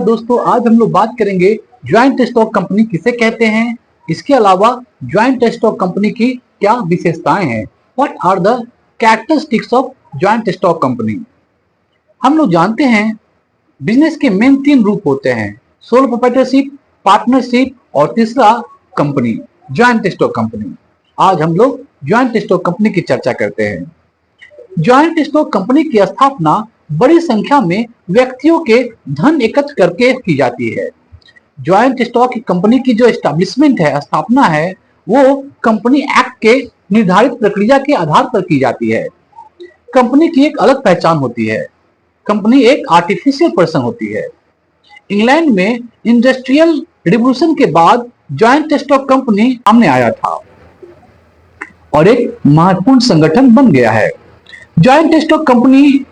दोस्तों, आज हम लोग बात करेंगे ज्वाइंट स्टॉक कंपनी किसे कहते हैं। इसके अलावा ज्वाइंट स्टॉक कंपनी की क्या विशेषताएं हैं। What are the characteristics of joint stock company. हम लोग जानते हैं बिजनेस के मेन 3 रूप होते हैं, सोल प्रोप्राइटरशिप, पार्टनरशिप और तीसरा कंपनी, ज्वाइंट स्टॉक कंपनी। आज हम लोग ज्वाइंट स्टॉक कंपनी की चर्चा करते हैं। ज्वाइंट स्टॉक कंपनी की स्थापना बड़ी संख्या में व्यक्तियों के धन एकत्र करके की जाती है। ज्वाइंट स्टॉक कंपनी की जो एस्टैब्लिशमेंट है, स्थापना है, वो कंपनी एक्ट के निर्धारित प्रक्रिया के आधार पर की जाती है। कंपनी की एक अलग पहचान होती है। कंपनी एक आर्टिफिशियल पर्सन होती है। इंग्लैंड में इंडस्ट्रियल रिवॉल्यूशन के बाद ज्वाइंट स्टॉक कंपनी सामने आया था और एक महत्वपूर्ण संगठन बन गया है। ज्वाइंट स्टॉक कंपनी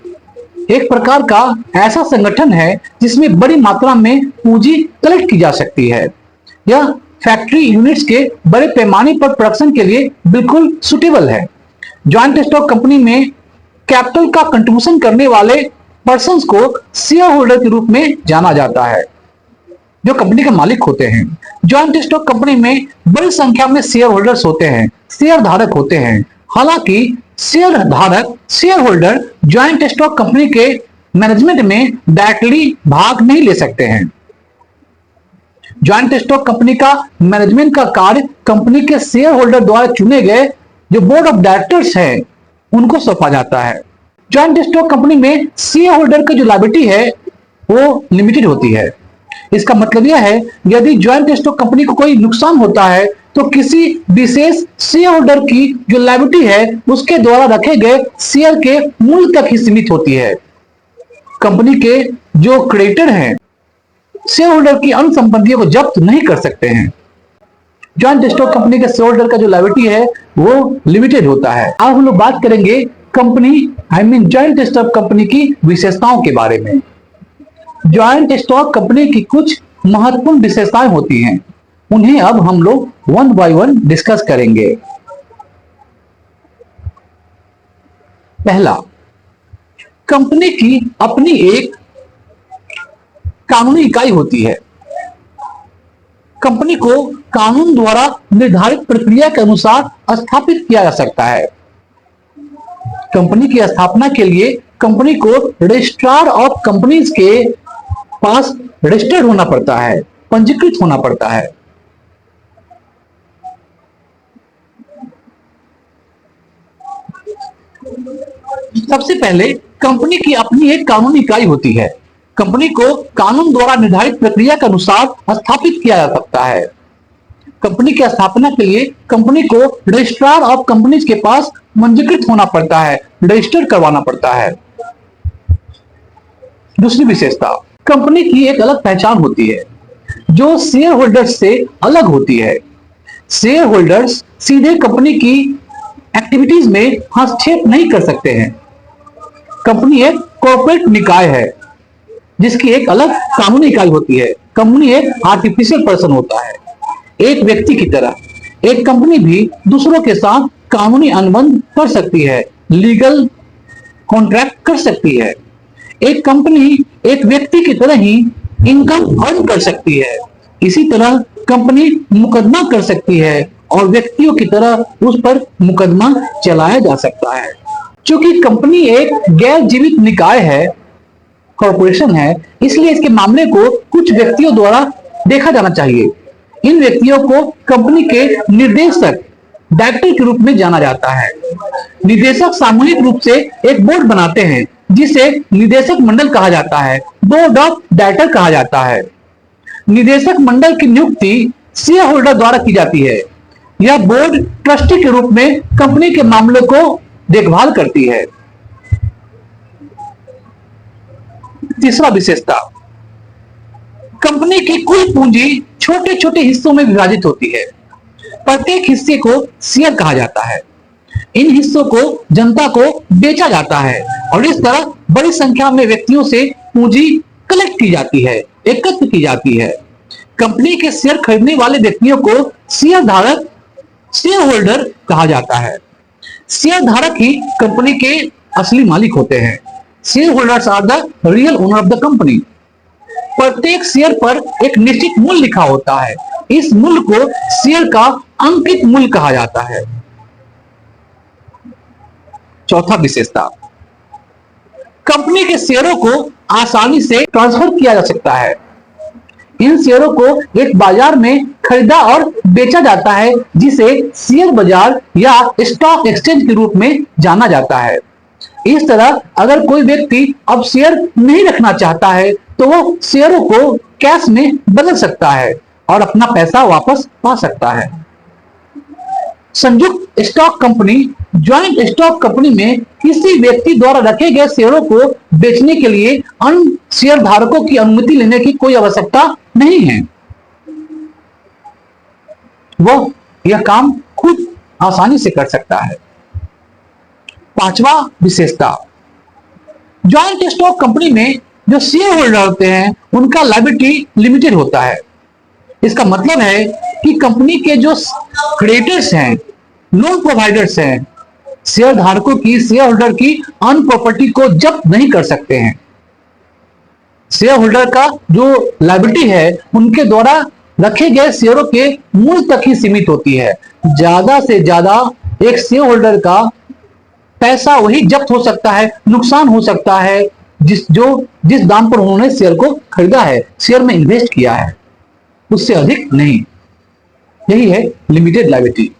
एक प्रकार का ऐसा संगठन है जिसमें बड़ी मात्रा में पूंजी कलेक्ट की जा सकती है। यह फैक्ट्री यूनिट्स के बड़े पैमाने पर प्रोडक्शन के लिए बिल्कुल सुटेबल है। ज्वाइंट स्टॉक कंपनी में कैपिटल का कंट्रीब्यूशन करने वाले पर्संस को शेयर होल्डर के रूप में जाना जाता है, जो कंपनी के मालिक होते हैं। ज्वाइंट स्टॉक कंपनी में बड़ी संख्या में शेयर होल्डर्स होते हैं, शेयर धारक होते हैं। हालांकि शेयर धारक, share holder joint stock company के मैनेजमेंट में डायरेक्टली भाग नहीं ले सकते हैं। ज्वाइंट स्टॉक कंपनी का मैनेजमेंट का कार्य कंपनी के शेयर होल्डर द्वारा चुने गए जो बोर्ड ऑफ डायरेक्टर्स है, उनको सौंपा जाता है। ज्वाइंट स्टॉक कंपनी में शेयर होल्डर की जो लायबिलिटी है वो लिमिटेड होती है। इसका मतलब यह है, यदि ज्वाइंट स्टॉक कंपनी को कोई नुकसान होता है तो किसी विशेष शेयर होल्डर की जो लायबिलिटी है उसके द्वारा रखे गए शेयर के मूल्य तक ही सीमित होती है। कंपनी के जो क्रेडिटर हैं, शेयर होल्डर की अन्य संपत्तियों को जब्त नहीं कर सकते हैं। ज्वाइंट स्टॉक कंपनी के शेयर होल्डर का जो लायबिलिटी है वो लिमिटेड होता है। अब हम लोग बात करेंगे कंपनी ज्वाइंट स्टॉक कंपनी की विशेषताओं के बारे में। ज्वाइंट स्टॉक कंपनी की कुछ महत्वपूर्ण विशेषताएं होती हैं, उन्हें अब हम लोग वन बाय वन डिस्कस करेंगे। पहला, कंपनी की अपनी एक कानूनी इकाई होती है। कंपनी को कानून द्वारा निर्धारित प्रक्रिया के अनुसार स्थापित किया जा सकता है। कंपनी की स्थापना के लिए कंपनी को रजिस्ट्रार ऑफ कंपनीज के पास रजिस्टर्ड होना पड़ता है, पंजीकृत होना पड़ता है। सबसे पहले कंपनी की अपनी एक कानूनी इकाई होती है। कंपनी को कानून द्वारा निर्धारित प्रक्रिया के अनुसार स्थापित किया जा सकता है। कंपनी की स्थापना के लिए कंपनी को रजिस्ट्रार ऑफ कंपनीज के पास पंजीकृत होना पड़ता है, रजिस्टर करवाना पड़ता है। दूसरी विशेषता, कंपनी की एक अलग पहचान होती है जो शेयर होल्डर्स से अलग होती है। शेयर होल्डर्स सीधे कंपनी की एक्टिविटीज में हस्तक्षेप नहीं कर सकते हैं। कंपनी एक कॉर्पोरेट निकाय है जिसकी एक अलग कानूनी इकाई होती है। कंपनी एक आर्टिफिशियल पर्सन होता है, एक व्यक्ति की तरह। एक कंपनी भी दूसरों के साथ कानूनी अनुबंध कर सकती है, लीगल कॉन्ट्रैक्ट कर सकती है। एक कंपनी एक व्यक्ति की तरह ही इनकम अर्न कर सकती है। इसी तरह कंपनी मुकदमा कर सकती है और व्यक्तियों की तरह उस पर मुकदमा चलाया जा सकता है। क्योंकि कंपनी एक गैर जीवित निकाय है, कॉर्पोरेशन है, इसलिए इसके मामले को कुछ व्यक्तियों द्वारा देखा जाना चाहिए। इन व्यक्तियों को कंपनी के निर्देशक, डायरेक्टर के रूप में जाना जाता है। निदेशक सामूहिक रूप से एक बोर्ड बनाते हैं जिसे निदेशक मंडल कहा जाता है, बोर्ड ऑफ डायरेक्टर कहा जाता है। निदेशक मंडल की नियुक्ति शेयर होल्डर द्वारा की जाती है। यह बोर्ड ट्रस्टी के रूप में कंपनी के मामले को देखभाल करती है। तीसरा विशेषता, कंपनी की कुल पूंजी छोटे छोटे हिस्सों में विभाजित होती है। प्रत्येक हिस्से को शेयर कहा जाता है। इन हिस्सों को जनता को बेचा जाता है और इस तरह बड़ी संख्या में व्यक्तियों से पूंजी कलेक्ट की जाती है, एकत्र की जाती है। कंपनी के शेयर खरीदने वाले व्यक्तियों को शेयर धारक, शेयर होल्डर कहा जाता है। शेयर धारक ही कंपनी के असली मालिक होते हैं। Share holders are the real owner of the company. प्रत्येक शेयर पर एक निश्चित मूल्य लिखा होता है। इस मूल्य को शेयर का अंकित मूल्य कहा जाता है। चौथा विशेषता, कंपनी के शेयरों को आसानी से ट्रांसफर किया जा सकता है। इन शेयरों को एक बाजार में खरीदा और बेचा जाता है, जिसे शेयर बाजार या स्टॉक एक्सचेंज के रूप में जाना जाता है। इस तरह अगर कोई व्यक्ति अब शेयर नहीं रखना चाहता है तो वो शेयरों को कैश में बदल सकता है और अपना पैसा वापस पा सकता है। संयुक्त stock company, joint stock company में किसी व्यक्ति द्वारा रखे गए शेयरों को बेचने के लिए अन्य शेयर धारकों की अनुमति लेने की कोई आवश्यकता नहीं है। वह यह काम खुद आसानी से कर सकता है। पांचवा विशेषता, ज्वाइंट स्टॉक कंपनी में जो शेयर होल्डर होते हैं उनका लायबिलिटी लिमिटेड होता है। इसका मतलब है कि कंपनी के जो क्रेडिटर्स हैं, लोन प्रोवाइडर्स हैं, शेयर धारकों की, शेयर होल्डर की अन्य प्रॉपर्टी को जब्त नहीं कर सकते हैं। शेयर होल्डर का जो लायबिलिटी है उनके द्वारा रखे गए शेयरों के मूल्य तक ही सीमित होती है। ज्यादा से ज्यादा एक शेयर होल्डर का पैसा वही जब्त हो सकता है, नुकसान हो सकता है जिस दाम पर उन्होंने शेयर को खरीदा है, शेयर में इन्वेस्ट किया है, उससे अधिक नहीं। यही है लिमिटेड लायबिलिटी।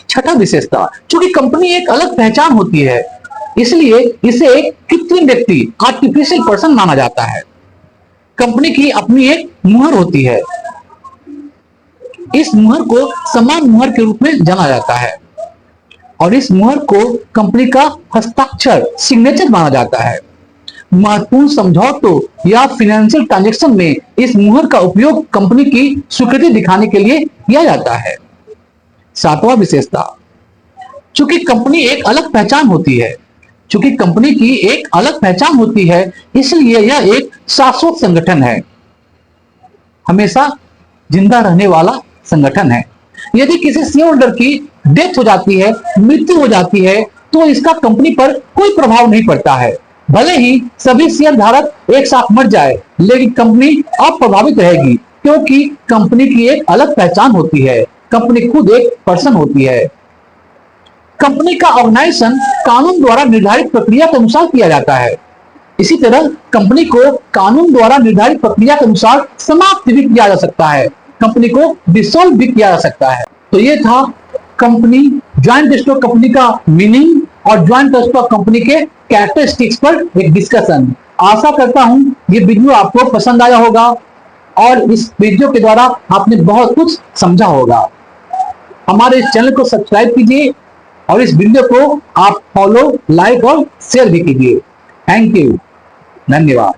छठा विशेषता, चूंकि कंपनी एक अलग पहचान होती है इसलिए इसे एक कृत्रिम व्यक्ति, आर्टिफिशियल पर्सन माना जाता है। कंपनी की अपनी एक मुहर होती है। इस मुहर को समान मुहर के रूप में जाना जाता है और इस मुहर को कंपनी का हस्ताक्षर, सिग्नेचर माना जाता है। महत्वपूर्ण समझौतों या फाइनेंशियल ट्रांजैक्शन में इस मुहर का उपयोग कंपनी की स्वीकृति दिखाने के लिए किया जाता है। सातवां विशेषता, चूंकि कंपनी एक अलग पहचान होती है, चूंकि कंपनी की एक अलग पहचान होती है इसलिए यह एक शाश्वत संगठन है, हमेशा जिंदा रहने वाला संगठन है। यदि किसी शेयर होल्डर की डेथ हो जाती है, मृत्यु हो जाती है, तो इसका कंपनी पर कोई प्रभाव नहीं पड़ता है। भले ही सभी शेयर धारक एक साथ मर जाए, लेकिन कंपनी अप्रभावित रहेगी क्योंकि कंपनी की एक अलग पहचान होती है। कंपनी खुद एक पर्सन होती है। कंपनी का ऑर्गेनाइजेशन कानून द्वारा निर्धारित प्रक्रिया के अनुसार किया जाता है। इसी तरह कंपनी को कानून द्वारा निर्धारित प्रक्रिया के अनुसार समाप्त भी किया जा सकता है, कंपनी को डिसॉल्व भी किया जा सकता है। तो ये था कंपनी, ज्वाइंट स्टॉक कंपनी का मीनिंग और ज्वाइंट स्टॉक कंपनी के कैरेक्टरिस्टिक्स पर एक डिस्कशन। आशा करता हूं ये वीडियो आपको पसंद आया होगा और इस वीडियो के द्वारा आपने बहुत कुछ समझा होगा। हमारे इस चैनल को सब्सक्राइब कीजिए और इस वीडियो को आप फॉलो, लाइक और शेयर भी कीजिए। थैंक यू, धन्यवाद।